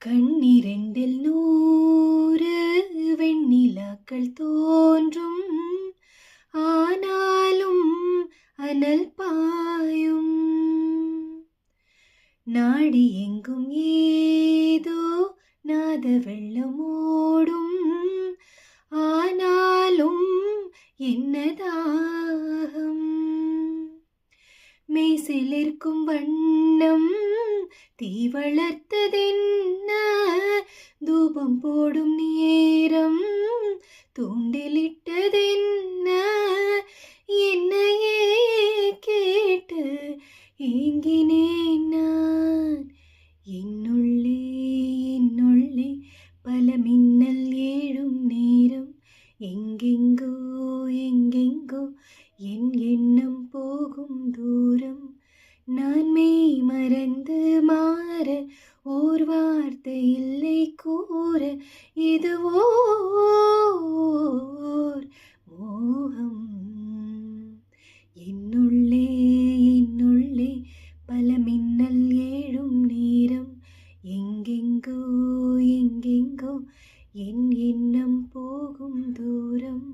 கண்ணிரண்டில் 100 வெண்ணிலாக்கள் தோன்றும், ஆனாலும் அனல் பாயும். நாடி எங்கும் ஏதோ நாத வெள்ளமோடும், ஆனாலும் என்னதாகம். மெய்சிலிர்க்கும் வண்ணம் தீ வளர்த்ததென்ன, தூபம் போடும் நேரம் தூண்டிலிட்டதென்ன. என்னையே கேட்டு ஏங்கினேன் நான். என்னுள்ளே என்னுள்ளே பல மின்னல் ஏழும் நேரம், எங்கெங்கோ எங்கெங்கோ என் எண்ணம் போகும் தூரம். நான் மெய் மறந்து மாற ஓர் வார்த்தை இல்லை கூற, இதுவோ ஓர் மோகம். என்னுள்ளே என்னுள்ளே பல மின்னல் ஏழும் நேரம், எங்கெங்கோ எங்கெங்கோ என் எண்ணம் போகும் தூரம்.